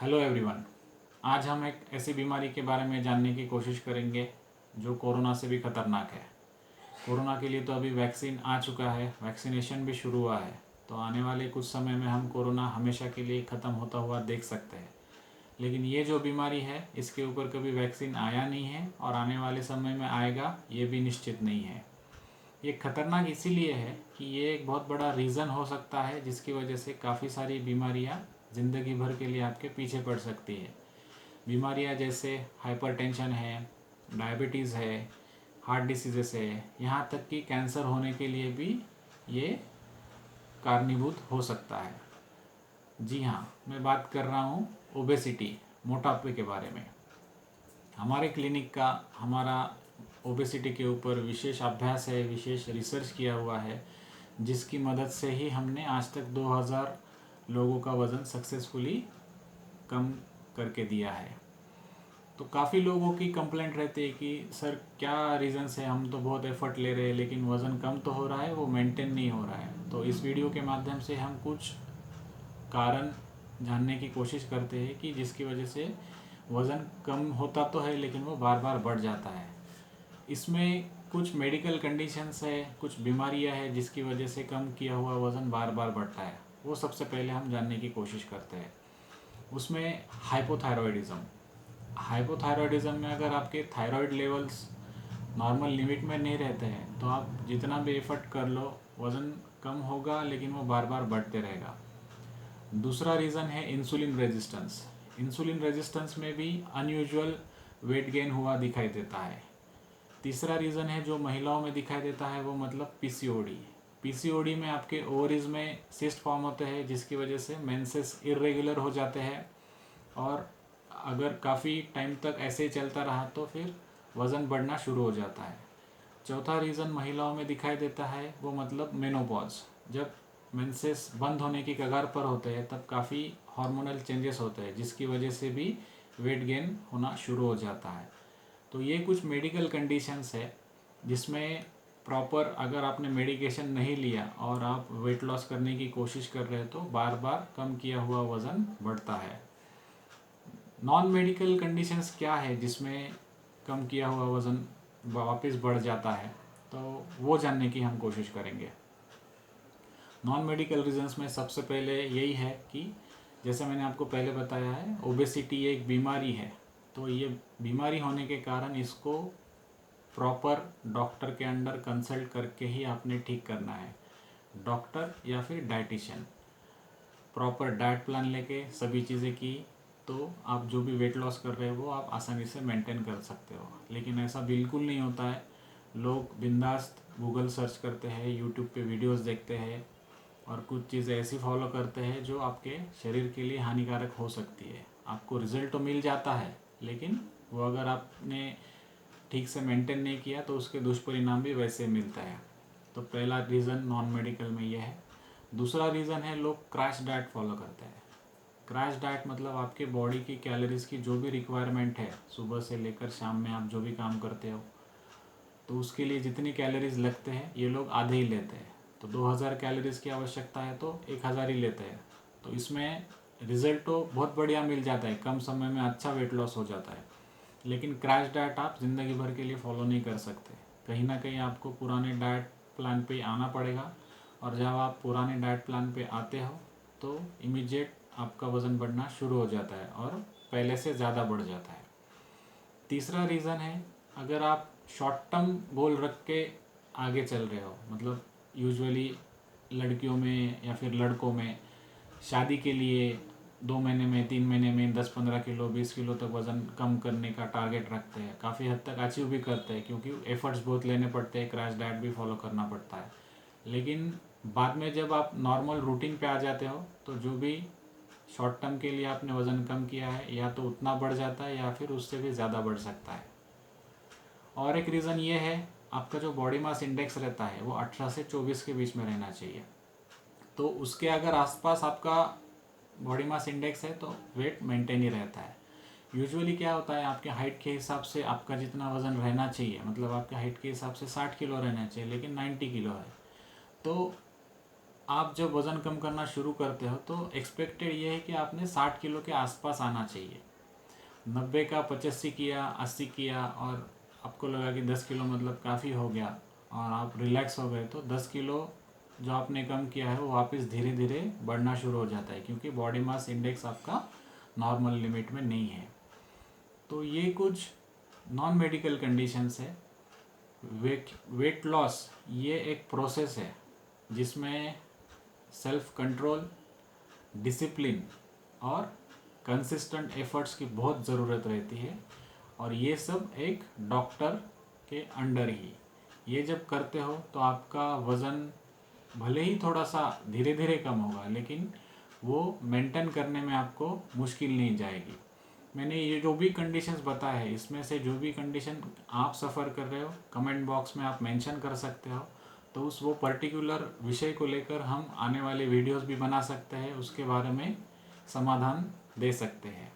Hello everyone. आज हम एक ऐसी बीमारी के बारे में जानने की कोशिश करेंगे जो कोरोना से भी ख़तरनाक है। कोरोना के लिए तो अभी वैक्सीन आ चुका है, वैक्सीनेशन भी शुरू हुआ है, तो आने वाले कुछ समय में हम कोरोना हमेशा के लिए ख़त्म होता हुआ देख सकते हैं। लेकिन ये जो बीमारी है इसके ऊपर कभी वैक्सीन आया नहीं है और आने वाले समय में आएगा ये भी निश्चित नहीं है। ये खतरनाक इसीलिए है कि ये एक बहुत बड़ा रीज़न हो सकता है जिसकी वजह से काफ़ी सारी बीमारियाँ ज़िंदगी भर के लिए आपके पीछे पड़ सकती है। बीमारियाँ जैसे हाइपरटेंशन है, डायबिटीज़ है, हार्ट डिसीज़ेस है, यहाँ तक कि कैंसर होने के लिए भी ये कारणीभूत हो सकता है। जी हाँ, मैं बात कर रहा हूँ ओबेसिटी, मोटापे के बारे में। हमारे क्लिनिक का हमारा ओबेसिटी के ऊपर विशेष अभ्यास है, विशेष रिसर्च किया हुआ है, जिसकी मदद से ही हमने आज तक 2000 लोगों का वज़न सक्सेसफुली कम करके दिया है। तो काफ़ी लोगों की कंप्लेंट रहती है कि सर क्या रीज़न्स है, हम तो बहुत एफर्ट ले रहे हैं लेकिन वज़न कम तो हो रहा है, वो मेंटेन नहीं हो रहा है। तो इस वीडियो के माध्यम से हम कुछ कारण जानने की कोशिश करते हैं कि जिसकी वजह से वज़न कम होता तो है लेकिन वो बार बार बढ़ जाता है। इसमें कुछ मेडिकल कंडीशंस है, कुछ बीमारियां है जिसकी वजह से कम किया हुआ वज़न बार बार बढ़ता है। वो सबसे पहले हम जानने की कोशिश करते हैं। उसमें हाइपोथायरॉयडिज्म में अगर आपके थायराइड लेवल्स नॉर्मल लिमिट में नहीं रहते हैं तो आप जितना भी एफर्ट कर लो वज़न कम होगा लेकिन वो बार बार बढ़ते रहेगा। दूसरा रीज़न है इंसुलिन रेजिस्टेंस। इंसुलिन रेजिस्टेंस में भी अनयूजुअल वेट गेन हुआ दिखाई देता है। तीसरा रीज़न है जो महिलाओं में दिखाई देता है वो मतलब पीसीओडी। पीसीओडी में आपके ओवरीज में सिस्ट फॉर्म होते हैं जिसकी वजह से मेंसेस इरेगुलर हो जाते हैं और अगर काफ़ी टाइम तक ऐसे ही चलता रहा तो फिर वज़न बढ़ना शुरू हो जाता है। चौथा रीज़न महिलाओं में दिखाई देता है वो मतलब मेनोपॉज। जब मेंसेस बंद होने की कगार पर होते हैं तब काफ़ी हार्मोनल चेंजेस होते हैं जिसकी वजह से भी वेट गेन होना शुरू हो जाता है। तो ये कुछ मेडिकल कंडीशंस है जिसमें प्रॉपर अगर आपने मेडिकेशन नहीं लिया और आप वेट लॉस करने की कोशिश कर रहे हो तो बार बार कम किया हुआ वज़न बढ़ता है। नॉन मेडिकल कंडीशंस क्या है जिसमें कम किया हुआ वज़न वापस बढ़ जाता है, तो वो जानने की हम कोशिश करेंगे। नॉन मेडिकल रीजंस में सबसे पहले यही है कि जैसे मैंने आपको पहले बताया है ओबेसिटी एक बीमारी है। तो ये बीमारी होने के कारण इसको प्रॉपर डॉक्टर के अंडर कंसल्ट करके ही आपने ठीक करना है। डॉक्टर या फिर डाइटिशियन प्रॉपर डाइट प्लान लेके सभी चीज़ें की तो आप जो भी वेट लॉस कर रहे हो वो आप आसानी से मेंटेन कर सकते हो। लेकिन ऐसा बिल्कुल नहीं होता है। लोग बिंदास्त गूगल सर्च करते हैं, यूट्यूब पे वीडियोस देखते हैं और कुछ चीज़ें ऐसी फॉलो करते हैं जो आपके शरीर के लिए हानिकारक हो सकती है। आपको रिज़ल्ट तो मिल जाता है लेकिन वो अगर आपने ठीक से मेंटेन नहीं किया तो उसके दुष्परिणाम भी वैसे मिलता है। तो पहला रीज़न नॉन मेडिकल में यह है। दूसरा रीज़न है लोग क्रैश डाइट फॉलो करते हैं। क्रैश डाइट मतलब आपके बॉडी की कैलोरीज की जो भी रिक्वायरमेंट है सुबह से लेकर शाम में आप जो भी काम करते हो तो उसके लिए जितनी कैलोरीज लगते हैं ये लोग आधे ही लेते हैं। तो 2000 कैलोरीज की आवश्यकता है तो 1000 ही लेते हैं। तो इसमें रिज़ल्ट तो बहुत बढ़िया मिल जाता है, कम समय में अच्छा वेट लॉस हो जाता है। लेकिन क्रैश डाइट आप ज़िंदगी भर के लिए फॉलो नहीं कर सकते। कहीं ना कहीं आपको पुराने डाइट प्लान पे आना पड़ेगा और जब आप पुराने डाइट प्लान पे आते हो तो इमीडिएट आपका वज़न बढ़ना शुरू हो जाता है और पहले से ज़्यादा बढ़ जाता है। तीसरा रीज़न है अगर आप शॉर्ट टर्म गोल रख के आगे चल रहे हो, मतलब यूजुअली लड़कियों में या फिर लड़कों में शादी के लिए 2 महीने में 3 महीने में 10-15 किलो 20 किलो तक वज़न कम करने का टारगेट रखते हैं। काफ़ी हद तक अचीव भी करते हैं क्योंकि एफर्ट्स बहुत लेने पड़ते हैं, क्रैश डाइट भी फॉलो करना पड़ता है। लेकिन बाद में जब आप नॉर्मल रूटीन पे आ जाते हो तो जो भी शॉर्ट टर्म के लिए आपने वज़न कम किया है या तो उतना बढ़ जाता है या फिर उससे भी ज़्यादा बढ़ सकता है। और एक रीज़न ये है आपका जो बॉडी मास इंडेक्स रहता है वो 18 से 24 के बीच में रहना चाहिए। तो उसके अगर आसपास आपका बॉडी मास इंडेक्स है तो वेट मेंटेन ही रहता है। यूजुअली क्या होता है आपके हाइट के हिसाब से आपका जितना वज़न रहना चाहिए, मतलब आपके हाइट के हिसाब से 60 किलो रहना चाहिए लेकिन 90 किलो है तो आप जब वज़न कम करना शुरू करते हो तो एक्सपेक्टेड ये है कि आपने 60 किलो के आसपास आना चाहिए। 90 का 85 किया, 80 किया और आपको लगा कि 10 किलो मतलब काफ़ी हो गया और आप रिलैक्स हो गए, तो 10 किलो जो आपने कम किया है वो वापस धीरे धीरे बढ़ना शुरू हो जाता है, क्योंकि बॉडी मास इंडेक्स आपका नॉर्मल लिमिट में नहीं है। तो ये कुछ नॉन मेडिकल कंडीशंस है। वेट लॉस ये एक प्रोसेस है जिसमें सेल्फ कंट्रोल, डिसिप्लिन और कंसिस्टेंट एफर्ट्स की बहुत ज़रूरत रहती है, और ये सब एक डॉक्टर के अंडर ही। ये जब करते हो तो आपका वज़न भले ही थोड़ा सा धीरे धीरे कम होगा, लेकिन वो मेंटेन करने में आपको मुश्किल नहीं जाएगी। मैंने ये जो भी कंडीशंस बताया है, इसमें से जो भी कंडीशन आप सफ़र कर रहे हो, कमेंट बॉक्स में आप मेंशन कर सकते हो, तो उस वो पर्टिकुलर विषय को लेकर हम आने वाले वीडियोस भी बना सकते हैं, उसके बारे में समाधान दे सकते हैं।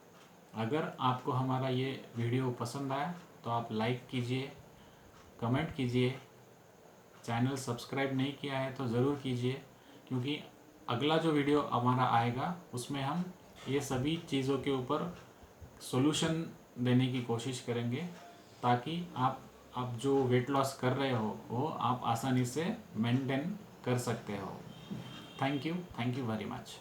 अगर आपको हमारा ये वीडियो पसंद आया तो आप लाइक कीजिए, कमेंट कीजिए, चैनल सब्सक्राइब नहीं किया है तो ज़रूर कीजिए, क्योंकि अगला जो वीडियो हमारा आएगा उसमें हम ये सभी चीज़ों के ऊपर सॉल्यूशन देने की कोशिश करेंगे, ताकि आप जो वेट लॉस कर रहे हो वो आप आसानी से मेंटेन कर सकते हो। Thank you very much.